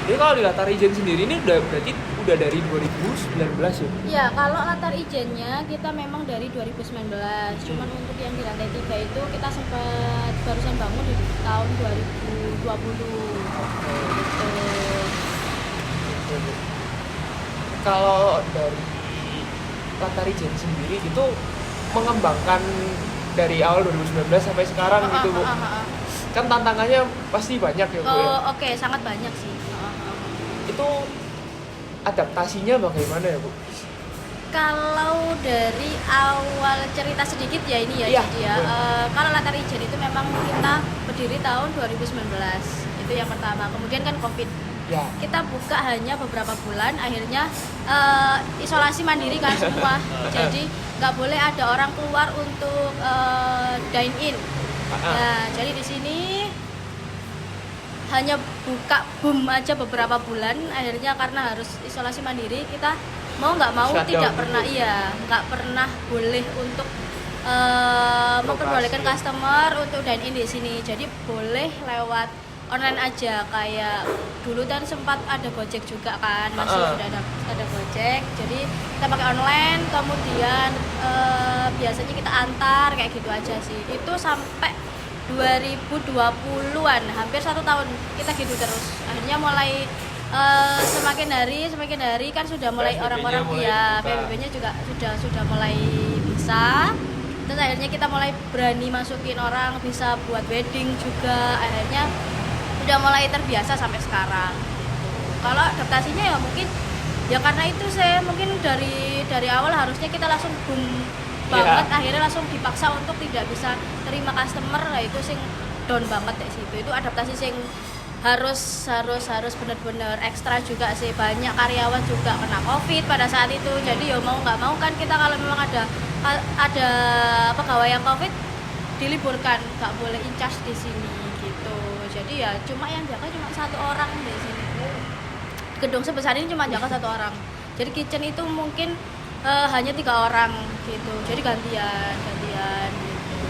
Jadi kalau di Latar Ijen sendiri ini berarti udah dari 2019 ya? Ya, kalau Latar Ijennya kita memang dari 2019. Cuman untuk yang di lantai 3 itu kita sempat barusan bangun di tahun 2020. Gitu. Kalau dari Latar Ijen sendiri itu mengembangkan dari awal 2019 sampai sekarang gitu Bu. Kan tantangannya pasti banyak ya Bu ya? Oke, sangat banyak sih. Itu adaptasinya bagaimana ya Bu? Kalau dari awal cerita sedikit ya ini ya, Iya, jadi ya kalau Latar Ijen itu memang kita berdiri tahun 2019, itu yang pertama. Kemudian kan COVID, Ya. kita buka hanya beberapa bulan, akhirnya isolasi mandiri kan semua. Jadi nggak boleh ada orang keluar untuk dine in. Nah, jadi di sini hanya buka boom aja beberapa bulan, akhirnya karena harus isolasi mandiri kita mau nggak mau Shutdown tidak dulu. pernah nggak pernah boleh untuk memperbolehkan Lokasi. customer untuk dine in di sini. Jadi boleh lewat online aja, kayak dulu kan sempat ada Gojek juga kan, masih sudah ada Gojek. Jadi kita pakai online, kemudian biasanya kita antar kayak gitu aja sih. Itu sampai 2020-an, hampir 1 tahun kita gitu terus. Akhirnya mulai semakin hari kan sudah mulai PSBB-nya orang-orang mulai ya dibuka. PSBB-nya juga sudah mulai bisa. Terus akhirnya kita mulai berani masukin orang, bisa buat wedding juga. Akhirnya udah mulai terbiasa sampai sekarang. Kalau adaptasinya ya mungkin ya karena itu saya mungkin dari awal harusnya kita langsung boom banget, akhirnya langsung dipaksa untuk tidak bisa terima customer. Nah, itu sing down banget di situ. Itu adaptasi sing harus benar-benar ekstra juga sih. Banyak karyawan juga kena COVID pada saat itu. Jadi ya mau nggak mau kan kita kalau memang ada pegawai yang COVID diliburkan, nggak boleh incas di sini gitu. Jadi ya cuma yang jaga cuma 1 orang di sini. Gedung sebesar ini cuma jaga 1 orang. Jadi kitchen itu mungkin hanya 3 orang gitu. Jadi gantian gitu.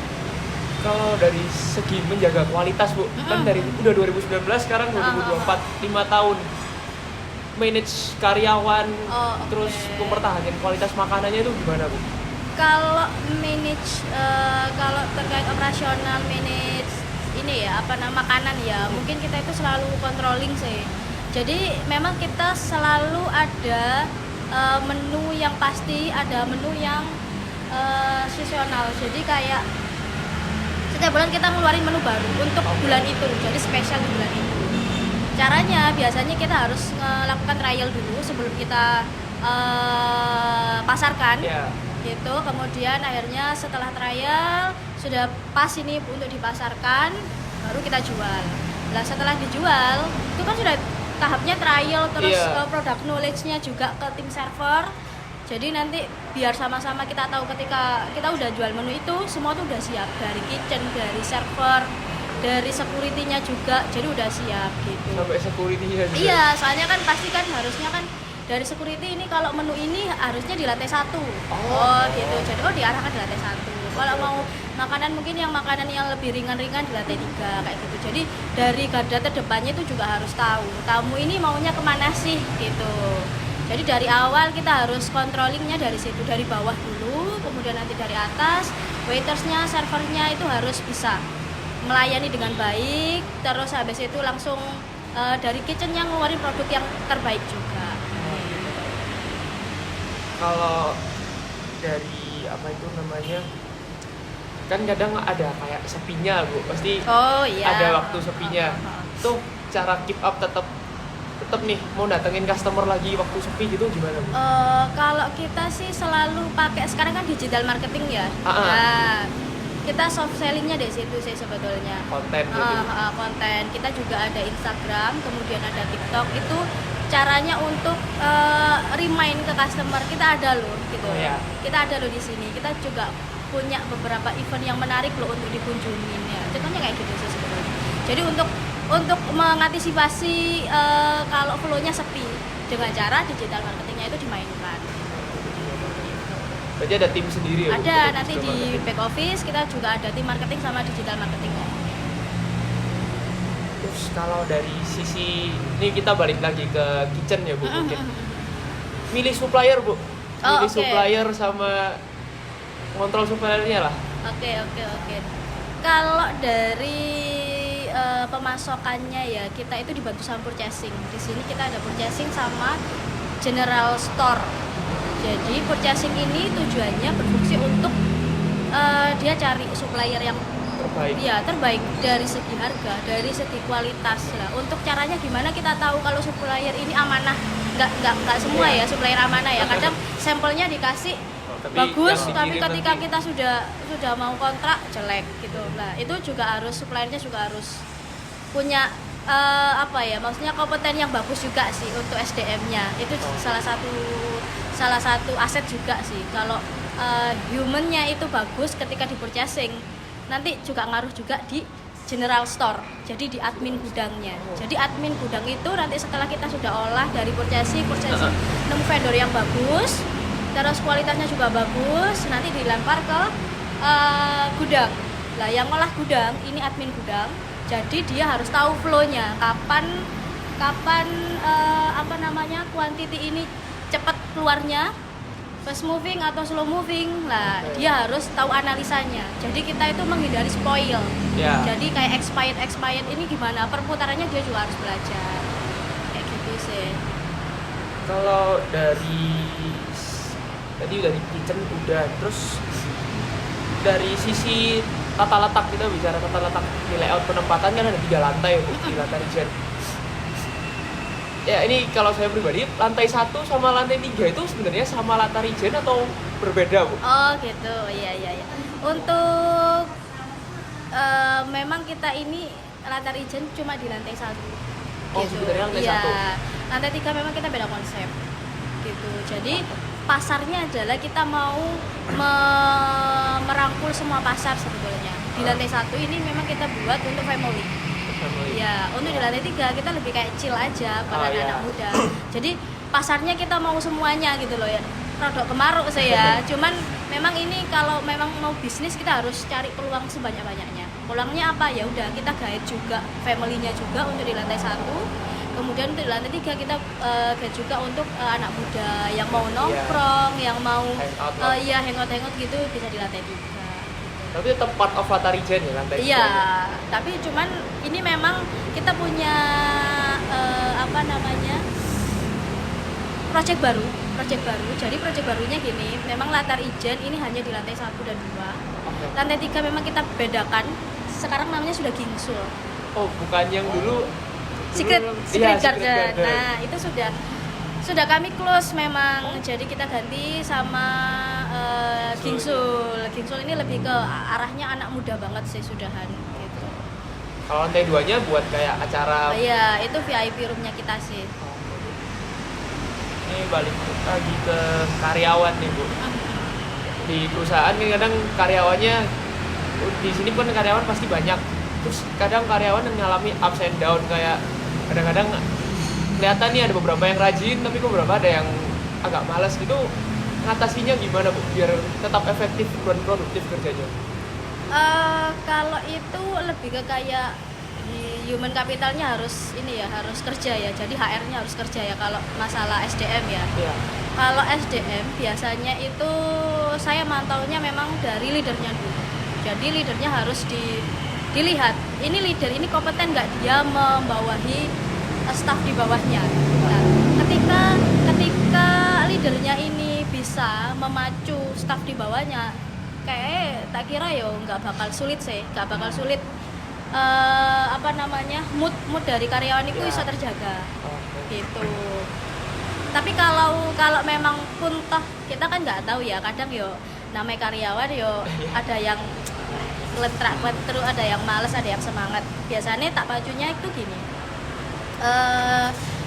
Kalau dari segi menjaga kualitas Bu, kan dari udah 2019 sekarang 2024, 5 tahun manage karyawan, terus mempertahankan kualitas makanannya itu gimana Bu? Kalau kalau terkait operasional manage ini ya makanan ya, mungkin kita itu selalu controlling sih. Jadi memang kita selalu ada menu yang pasti, ada menu yang seasonal. Jadi kayak setiap bulan kita ngeluarin menu baru untuk bulan itu, jadi spesial di bulan itu. Caranya biasanya kita harus melakukan trial dulu sebelum kita pasarkan. Gitu. Kemudian akhirnya setelah trial sudah pas ini untuk dipasarkan, baru kita jual. Nah, setelah dijual itu kan sudah tahapnya trial, terus product knowledge-nya juga ke tim server. Jadi nanti biar sama-sama kita tahu ketika kita udah jual menu itu semua tuh udah siap, dari kitchen, dari server, dari security-nya juga, jadi udah siap gitu. Sampai security-nya juga. Iya, soalnya kan pasti kan harusnya kan dari security ini kalau menu ini harusnya di lantai 1. Gitu. Jadi diarahkan di lantai 1. Kalau mau makanan mungkin yang makanan yang lebih ringan-ringan di lantai 3 kayak gitu. Jadi dari garda terdepannya itu juga harus tahu tamu ini maunya kemana sih gitu. Jadi dari awal kita harus controllingnya dari situ, dari bawah dulu, kemudian nanti dari atas, waitersnya, servernya itu harus bisa melayani dengan baik. Terus habis itu langsung dari kitchennya ngeluarin produk yang terbaik juga. Kalau dari kan kadang ada kayak sepinya Bu, pasti ada waktu sepinya. Tuh cara keep up tetap nih mau datengin customer lagi waktu sepi gitu gimana Bu? Kalau kita sih selalu pakai sekarang kan digital marketing ya. Nah, kita soft sellingnya di situ sih sebetulnya. Konten gitu. Konten. Kita juga ada Instagram, kemudian ada TikTok. Itu caranya untuk remind ke customer kita ada loh gitu. Kita ada loh di sini. Kita juga punya beberapa event yang menarik loh untuk dikunjungin ya. Contohnya kayak gitu sih sebetulnya. Jadi untuk mengantisipasi kalau flow-nya sepi dengan cara digital marketingnya itu dimainkan. Berarti ada tim sendiri ya? Ada, nanti di back office kita juga ada tim marketing sama digital marketingnya. Terus kalau dari sisi ini kita balik lagi ke kitchen ya Bu, mungkin milih supplier Bu, milih supplier sama kontrol suppliernya lah. Oke. Kalau dari pemasokannya ya kita itu dibantu sama purchasing. Di sini kita ada purchasing sama general store. Jadi purchasing ini tujuannya berfungsi untuk dia cari supplier yang terbaik dari segi harga, dari segi kualitas lah. Untuk caranya gimana kita tahu kalau supplier ini amanah? Nggak semua ya supplier amanah ya. Kadang sampelnya dikasih bagus, tapi ketika kita sudah mau kontrak jelek gitu. Nah itu juga harus suppliernya juga harus punya maksudnya kompeten yang bagus juga sih untuk SDM-nya. Itu salah satu aset juga sih. Kalau human-nya itu bagus ketika di purchasing, nanti juga ngaruh juga di general store, jadi di admin gudangnya. Jadi admin gudang itu nanti setelah kita sudah olah dari purchasing nemu vendor yang bagus, terus kualitasnya juga bagus, nanti dilempar ke gudang. Lah yang olah gudang ini admin gudang, jadi dia harus tahu flow-nya, kapan quantity ini cepat keluarnya, fast moving atau slow moving lah. Dia harus tahu analisanya. Jadi kita itu menghindari spoil. Jadi kayak expired ini gimana perputarannya dia juga harus belajar. Kayak gitu sih. Kalau dari kitchen udah, terus dari sisi tata letak, kita bicara tata letak di layout penempatan kan ada 3 lantai di lantai Regen. Ya ini kalau saya pribadi lantai 1 sama lantai 3 itu sebenarnya sama lantai Regen atau berbeda Bu? Oh gitu, iya. Untuk memang kita ini lantai Regen cuma di lantai 1. Oh gitu. Sebenarnya lantai 1. Lantai 3 memang kita beda konsep gitu. Jadi pasarnya adalah kita mau merangkul semua pasar sebetulnya. Di lantai 1 ini memang kita buat untuk family. Ya, untuk di lantai 3 kita lebih kayak chill aja para anak muda. Jadi pasarnya kita mau semuanya gitu loh ya. Produk kemaruk saya. Cuman memang ini kalau memang mau bisnis kita harus cari peluang sebanyak-banyaknya. Peluangnya apa? Ya udah kita guide juga family-nya juga untuk di lantai 1. Kemudian untuk di lantai 3 kita guide juga untuk anak muda yang mau nongkrong, yang mau hangout gitu bisa di lantai 3. Tapi tetap part of lantai Regen ya lantai 3. Iya, tapi cuman ini memang kita punya project baru. Jadi project barunya gini, memang lantai Regen ini hanya di lantai 1 dan 2. Lantai 3 memang kita bedakan. Sekarang namanya sudah Gingsul. Oh, bukan yang dulu Secret Garden. Nah, itu sudah kami close memang. Jadi kita ganti sama Gingsul ini lebih ke arahnya anak muda banget sih sudahan gitu. Kalau lantai 2-nya buat kayak acara. Iya, itu VIP room-nya kita sih. Ini balik lagi ke karyawan nih Bu. Di perusahaan kan kadang karyawannya di sini pun karyawan pasti banyak. Terus kadang karyawan yang ngalami ups and down, kayak kadang-kadang kelihatan nih ada beberapa yang rajin tapi kok beberapa ada yang agak malas gitu. Ngatasinya gimana Bu biar tetap efektif dan produktif kerjanya? Kalau itu lebih ke kayak di human capitalnya harus kerja ya. Jadi HR-nya harus kerja ya kalau masalah SDM ya. Kalau SDM biasanya itu saya mantaunya memang dari leadernya dulu. Jadi leadernya harus dilihat. Ini leader ini kompeten nggak dia membawahi staff di bawahnya. Nah, ketika leadernya ini bisa memacu staff di bawahnya, kayak tak kira ya nggak bakal sulit. Mood dari karyawan itu bisa terjaga gitu. Tapi kalau memang pun toh kita kan nggak tahu ya, kadang yo namanya karyawan yo ada yang terus ada yang malas, ada yang semangat. Biasanya tak pacunya itu gini,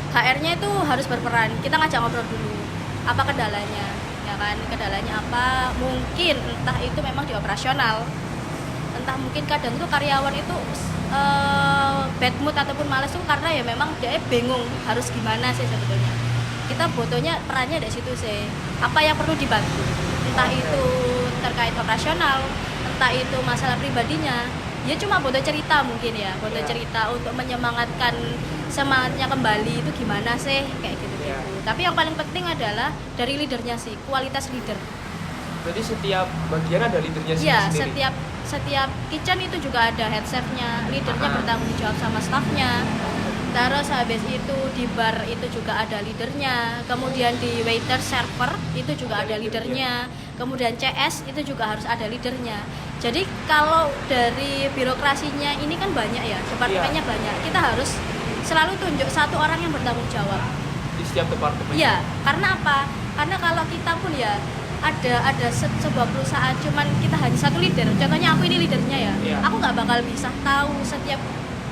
HR-nya itu harus berperan. Kita ngajak ngobrol dulu apa kendalanya, ya kan, kendalanya apa. Mungkin entah itu memang di operasional, entah mungkin kadang tuh karyawan itu bad mood ataupun malas tuh karena ya memang dia bingung harus gimana sih sebetulnya. Kita butuhnya perannya dari situ sih, apa yang perlu dibantu, entah itu terkait operasional, entah itu masalah pribadinya. dia cuma butuh cerita mungkin ya, butuh cerita untuk menyemangatkan semangatnya kembali itu gimana sih kayak gitu-gitu. Tapi yang paling penting adalah dari leadernya sih, kualitas leader. Berarti setiap bagian ada leadernya Iya, sendiri. setiap kitchen itu juga ada head chefnya, leadernya bertanggung jawab sama staffnya. Terus habis itu di bar itu juga ada leadernya, kemudian di waiter server itu juga ada leadernya, kemudian CS itu juga harus ada leadernya. Jadi kalau dari birokrasinya ini kan banyak ya, departemennya banyak, kita harus selalu tunjuk satu orang yang bertanggung jawab Di setiap departemen. iya, karena apa? Karena kalau kita pun ya ada sebuah perusahaan cuman kita hanya satu leader, contohnya aku ini leadernya ya, aku nggak bakal bisa tahu setiap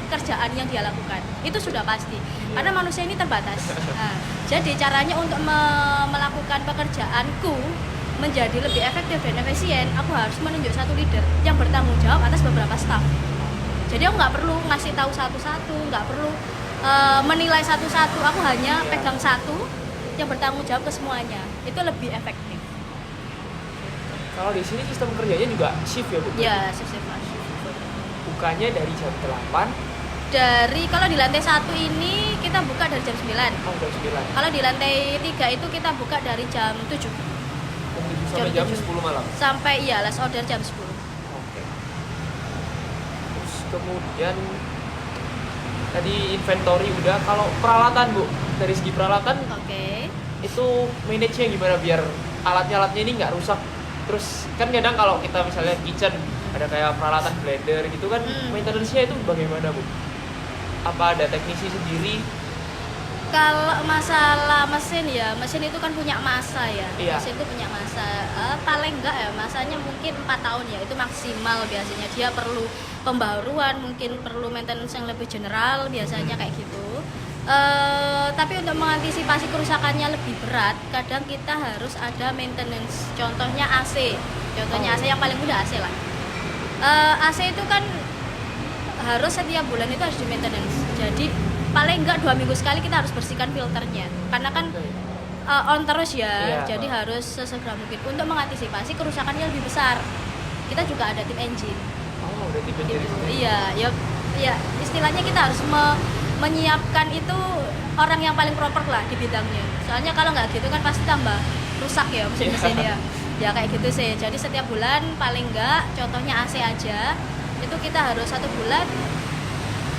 kerjaan yang dia lakukan, itu sudah pasti karena manusia ini terbatas. Nah, jadi caranya untuk melakukan pekerjaanku menjadi lebih efektif dan efisien, aku harus menunjuk satu leader yang bertanggung jawab atas beberapa staff. Jadi aku nggak perlu ngasih tahu satu-satu, nggak perlu menilai satu-satu, aku hanya pegang satu yang bertanggung jawab ke semuanya, itu lebih efektif. Kalau di sini sistem kerjanya juga shift ya Bu? Ya, shift. Bukanya dari jam 8. Kalau di lantai 1 ini kita buka dari jam 9. Oh, jam 9. Kalau di lantai 3 itu kita buka dari jam 7. Sampai jam 10 malam. Sampai last order jam 10. Oke. Terus kemudian tadi inventory udah, kalau peralatan Bu, dari segi peralatan itu manage-nya gimana biar alatnya ini nggak rusak? Terus kan kadang kalau kita misalnya kitchen ada kayak peralatan blender gitu kan, maintenance-nya itu bagaimana Bu? Apa ada teknisi sendiri? Kalau masalah mesin ya, mesin itu kan punya masa ya. Iya. Mesin itu punya masa, paling enggak ya masanya mungkin 4 tahun ya, itu maksimal biasanya. Dia perlu pembaruan, mungkin perlu maintenance yang lebih general biasanya kayak gitu. Tapi untuk mengantisipasi kerusakannya lebih berat, kadang kita harus ada maintenance. Contohnya AC. AC yang paling mudah AC lah. AC itu kan harus setiap bulan itu harus di maintenance. Jadi paling enggak 2 minggu sekali kita harus bersihkan filternya. Karena kan on terus ya. Jadi harus sesegera mungkin untuk mengantisipasi kerusakannya lebih besar. Kita juga ada tim engine. Oh, ada tim engine. Iya, ya istilahnya kita harus menyiapkan itu orang yang paling proper lah di bidangnya. Soalnya kalau nggak gitu kan pasti tambah rusak ya mesin-mesin ya. Ya kayak gitu sih. Jadi setiap bulan paling nggak, contohnya AC aja, itu kita harus 1 bulan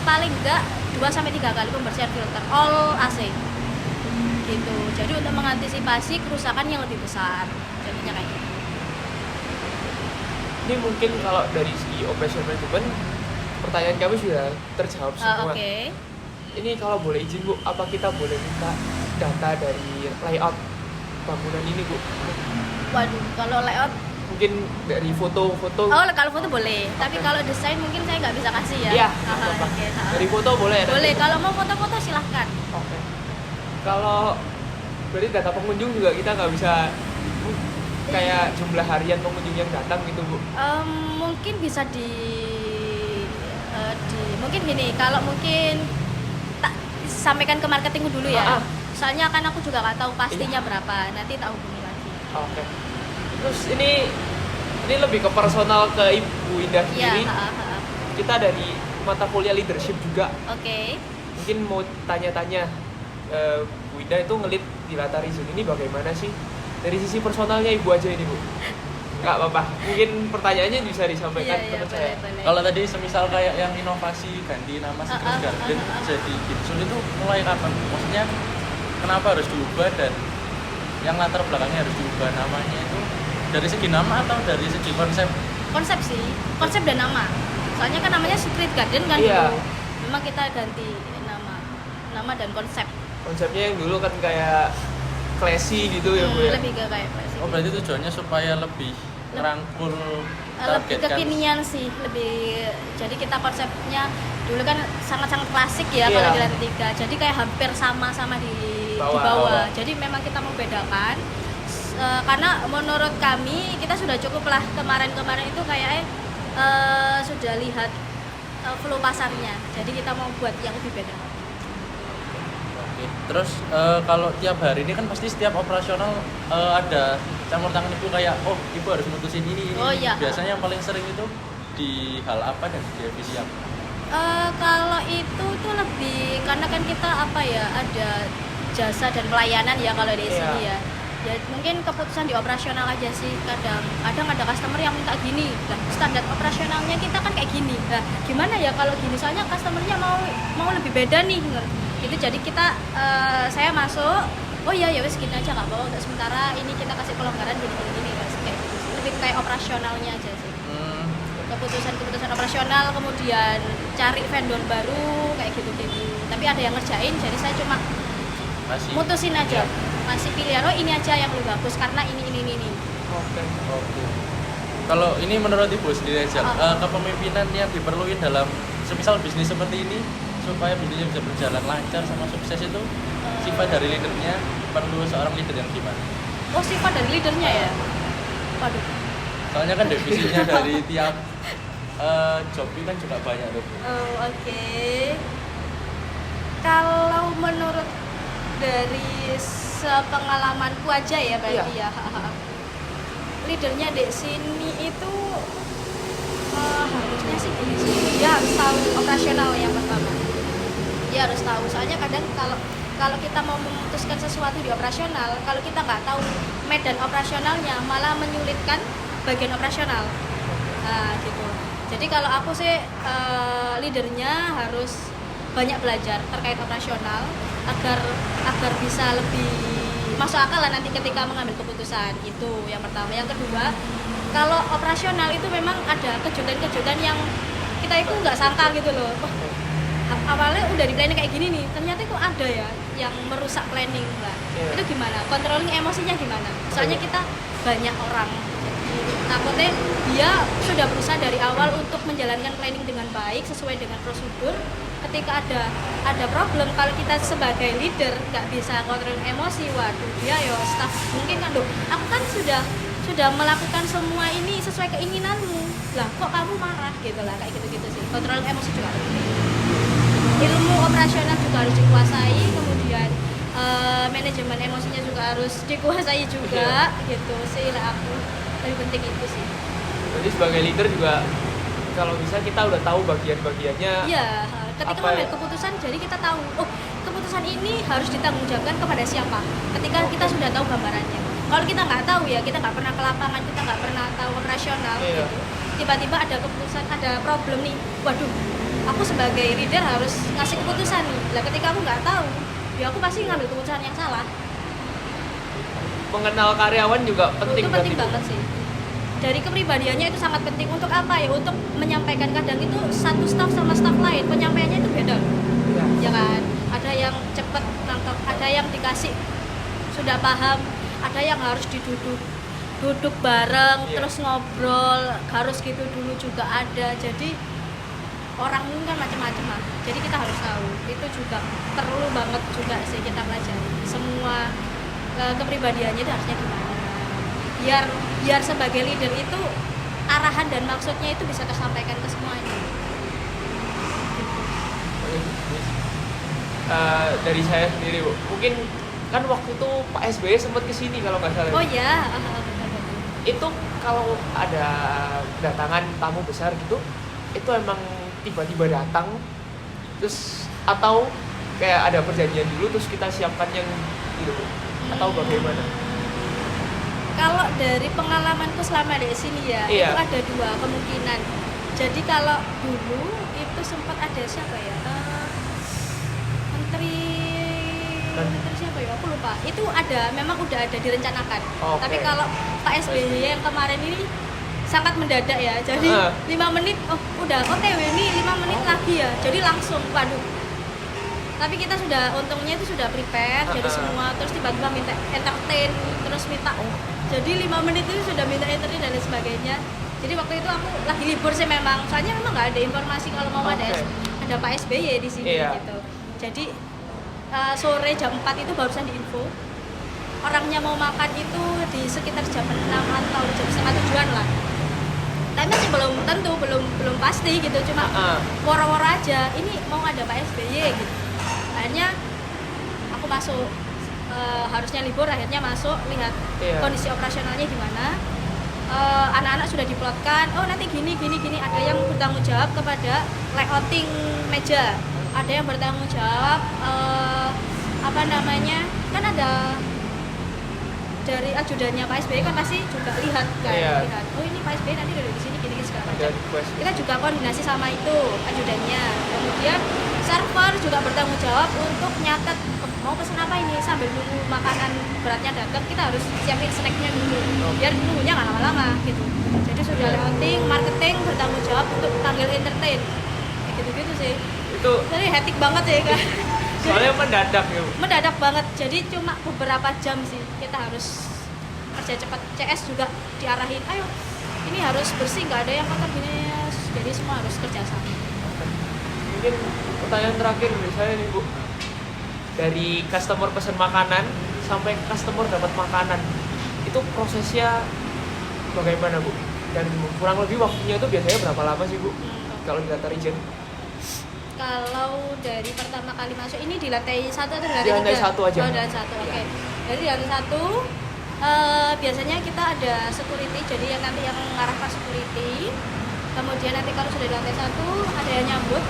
paling nggak 2-3 kali pembersihan filter all AC. Gitu. Jadi untuk mengantisipasi kerusakan yang lebih besar. Jadinya kayak gitu. Ini mungkin kalau dari segi operation management pertanyaan kami sudah terjawab semua. Ini kalau boleh izin Bu, apa kita boleh minta data dari layout bangunan ini Bu? Waduh, kalau layout mungkin dari foto-foto. Oh, kalau foto boleh, tapi kalau desain mungkin saya nggak bisa kasih ya. Iya. Okay. Dari foto boleh. Boleh, kalau mau foto-foto silahkan. Oke. Kalau berarti data pengunjung juga kita nggak bisa kayak jumlah harian pengunjung yang datang gitu Bu? Mungkin bisa mungkin gini, kalau mungkin tak sampaikan ke marketing dulu ya. Soalnya kan aku juga nggak tahu pastinya berapa, nanti tak hubungi lagi. Oke. Terus ini lebih ke personal ke Ibu Indah sendiri. Kita dari mata kuliah leadership juga. Mungkin mau tanya-tanya, Bu Indah itu ngelit di Latar Rizun ini bagaimana sih? Dari sisi personalnya Ibu aja ini Bu. Nggak apa-apa, mungkin pertanyaannya bisa disampaikan teman saya. Kalau tadi semisal kayak yang inovasi ganti nama Secret Garden jadi Gibson itu mulai kapan? Maksudnya kenapa harus diubah dan yang latar belakangnya harus diubah namanya itu dari segi nama atau dari segi konsep? Konsep sih, konsep dan nama. Soalnya kan namanya Secret Garden kan dulu. Memang kita ganti nama dan konsep. Konsepnya yang dulu kan kayak classy gitu ya Bu ya? Lebih ke kayak classy. Oh berarti tujuannya supaya lebih merangkul lebih kekinian sih, jadi kita konsepnya dulu kan sangat-sangat klasik ya kalau di lantai 3, jadi kayak hampir sama di bawah. Jadi memang kita membedakan karena menurut kami kita sudah cukup lah kemarin itu kayak sudah lihat flow pasarnya, jadi kita mau buat yang lebih beda. Terus kalau tiap hari ini kan pasti setiap operasional ada campur tangan Ibu kayak Ibu harus mutusin ini. Oh iya. Biasanya yang paling sering itu di hal apa dan di divisi apa? Kalau itu tuh lebih karena kan kita apa ya, ada jasa dan pelayanan ya kalau di sini ya. Ya mungkin keputusan di operasional aja sih, kadang ada customer yang minta gini, dan standar operasionalnya kita kan kayak gini. Nah, gimana ya kalau gini, soalnya customernya mau lebih beda nih. Gitu, jadi kita saya masuk, oh iya ya wes gini aja nggak apa-apa, untuk sementara ini kita kasih pelonggaran gini kayak gitu sih. Lebih kayak operasionalnya aja sih. Keputusan operasional, kemudian cari vendor baru kayak gitu. Tapi ada yang ngerjain, jadi saya cuma mutusin aja, masih pilihan, oh ini aja yang lebih bagus karena ini. Oke. Kalau ini menurut Ibu sendiri aja, kepemimpinan yang diperluin dalam semisal bisnis seperti ini supaya bisnisnya bisa berjalan lancar sama sukses itu, sifat dari leadernya, perlu seorang leader yang gimana? Oh, sifat dari leadernya ya? Waduh. Soalnya kan divisinya dari tiap job ini kan juga banyak tuh. Oh, oke. Kalau menurut dari sepengalamanku aja ya berarti ya. Leadernya di sini itu harusnya sih gini sih. Dia harus tahu operasional yang pertama. Dia harus tahu. Soalnya kadang kalau kita mau memutuskan sesuatu di operasional, kalau kita nggak tahu medan operasionalnya, malah menyulitkan bagian operasional. Nah, gitu. Jadi kalau aku sih leadernya harus banyak belajar terkait operasional agar bisa lebih masuk akal lah nanti ketika mengambil keputusan. Itu yang pertama. Yang kedua, kalau operasional itu memang ada kejutan-kejutan yang kita itu nggak sangka gitu loh. Awalnya udah di planning kayak gini nih, ternyata itu ada ya yang merusak planning lah. Itu gimana? Controlling emosinya gimana? Soalnya kita banyak orang, takutnya dia sudah berusaha dari awal untuk menjalankan planning dengan baik sesuai dengan prosedur. Ketika ada problem, kalau kita sebagai leader nggak bisa kontrol emosi, waduh dia ya staff mungkin kan, aku kan sudah melakukan semua ini sesuai keinginanmu, lah kok kamu marah gitu lah, kayak gitu sih. Kontrol emosi juga penting. Ilmu operasional juga harus dikuasai, kemudian manajemen emosinya juga harus dikuasai juga, gitu sih lah, aku lebih penting itu sih. Jadi sebagai leader juga kalau bisa kita udah tahu bagian-bagiannya. Iya, ketika mengambil keputusan, jadi kita tahu, oh keputusan ini harus ditanggungjawabkan kepada siapa. Ketika kita sudah tahu gambarannya. Kalau kita nggak tahu ya, kita nggak pernah ke lapangan, kita nggak pernah tahu operasional. Gitu. Tiba-tiba ada keputusan, ada problem nih. Waduh, aku sebagai leader harus ngasih keputusan nih. Lah ketika aku nggak tahu, ya aku pasti ngambil keputusan yang salah. Mengenal karyawan juga penting. Itu penting banget sih. Dari kepribadiannya itu sangat penting. Untuk apa ya? Untuk menyampaikan, kadang itu satu staff sama staff lain penyampaiannya itu beda. Ya kan? Ada yang cepat nangkep, ada yang dikasih sudah paham, ada yang harus duduk bareng, terus ngobrol, harus gitu dulu juga ada. Jadi orang ini kan macam-macam lah. Jadi kita harus tahu. Itu juga perlu banget juga sih kita pelajari. Semua kepribadiannya itu harusnya gimana. Biar sebagai leader itu arahan dan maksudnya itu bisa tersampaikan ke semuanya. Dari saya sendiri, Bu, mungkin kan waktu itu Pak SBY sempat kesini kalau nggak salah. Oh ya, Itu kalau ada kedatangan tamu besar gitu, itu emang tiba-tiba datang, terus atau kayak ada perjanjian dulu terus kita siapkan yang gitu, atau bagaimana? Kalau dari pengalamanku selama di sini ya, itu ada dua kemungkinan. Jadi kalau dulu itu sempat ada siapa ya? Menteri siapa ya? Aku lupa. Itu ada, memang udah ada direncanakan. Tapi kalau Pak SBY yang kemarin ini sangat mendadak ya. Jadi 5 menit, udah OTW nih 5 menit lagi ya. Jadi langsung, waduh. Tapi kita sudah, untungnya itu sudah prepare, jadi semua, terus tiba-tiba minta entertain, terus minta, jadi 5 menit itu sudah minta entertain dan lain sebagainya. Jadi waktu itu aku lagi libur sih memang, soalnya memang nggak ada informasi kalau mau ada Pak SBY di sini gitu. Jadi sore jam 4 itu barusan diinfo, orangnya mau makan itu di sekitar jam 6 atau jam setengah 7-an lah. Tapi masih belum tentu, belum pasti gitu, cuma woro-woro aja, ini mau ada Pak SBY gitu. Akhirnya aku masuk, harusnya libur, akhirnya masuk lihat kondisi operasionalnya gimana. anak-anak sudah diplotkan, oh nanti gini, ada yang bertanggung jawab kepada layouting meja, ada yang bertanggung jawab kan ada dari ajudannya Pak SBY kan pasti juga lihat kan, lihat, oh ini Pak SBY nanti duduk di sini gini segala macam. Kita juga koordinasi sama itu ajudannya. Kemudian server juga bertanggung jawab untuk nyatet mau pesen apa ini, sambil nunggu makanan beratnya datang kita harus siapin snacknya dulu biar nunggunya nggak lama-lama gitu. Jadi sudah layouting, marketing bertanggung jawab untuk tampil entertain kayak gitu-gitu sih. Itu jadi hektik banget ya kan. Soalnya mendadak ya. Mendadak banget. Jadi cuma beberapa jam sih kita harus kerja cepat. CS juga diarahin, ayo ini harus bersih, nggak ada yang kotor gini. Jadi semua harus kerja sama. Mungkin pertanyaan terakhir dari saya nih Bu, dari customer pesen makanan sampai customer dapat makanan itu prosesnya bagaimana Bu? Dan kurang lebih waktunya itu biasanya berapa lama sih Bu? Kalau di Data Region? Kalau dari pertama kali masuk ini di lantai 1 atau di lantai 3? Di lantai 1 aja. Oh, di lantai 1, oke. Dari lantai 1 biasanya kita ada security, jadi yang nanti yang mengarah ke security. Kemudian nanti kalau sudah di lantai 1 ada yang nyambut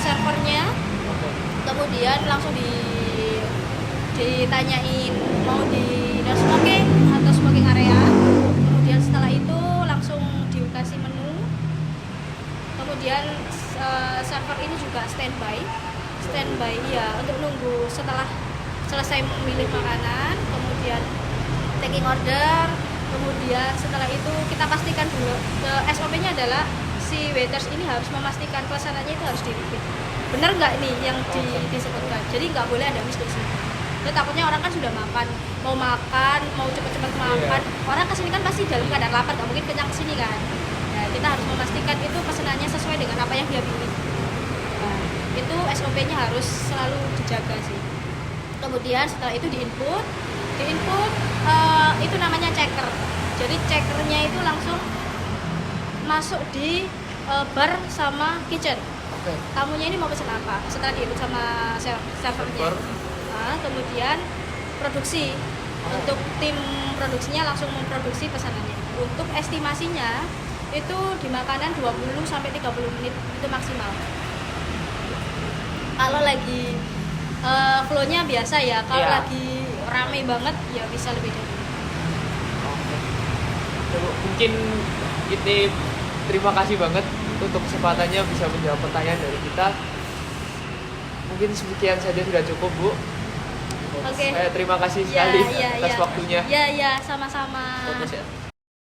servernya. Kemudian langsung ditanyain mau di smoking atau smoking area. Kemudian setelah itu langsung dikasih menu. Kemudian server ini juga standby ya untuk nunggu setelah selesai memilih makanan, kemudian taking order, kemudian setelah itu kita pastikan dulu SOP-nya adalah si waiters ini harus memastikan pesanannya itu harus di-repeat. Bener nggak nih yang disebutkan? Jadi nggak boleh ada miss di sini. Jadi takutnya orang kan sudah makan, mau cepet-cepet makan. Orang kesini kan pasti dalam keadaan lapar, nggak mungkin kenyang kesini kan. Nah, kita harus memastikan itu pesanannya sesuai dengan apa yang dia pilih. Nah, itu SOP-nya harus selalu dijaga sih. Kemudian setelah itu di-input itu namanya checker. Jadi checkernya itu langsung masuk di bar sama kitchen. Tamunya ini mau pesan apa? Setelah di-input sama servernya. Nah, kemudian produksi. Untuk tim produksinya langsung memproduksi pesanannya. Untuk estimasinya itu di makanan 20 sampai 30 menit itu maksimal. Kalau lagi flow-nya biasa ya, kalau lagi rame banget ya bisa lebih dari. Mungkin kita terima kasih banget untuk kesempatannya bisa menjawab pertanyaan dari kita. Mungkin sekian saja sudah cukup Bu. Oke. Terima kasih sekali atas waktunya. Iya, sama-sama. Fokus ya.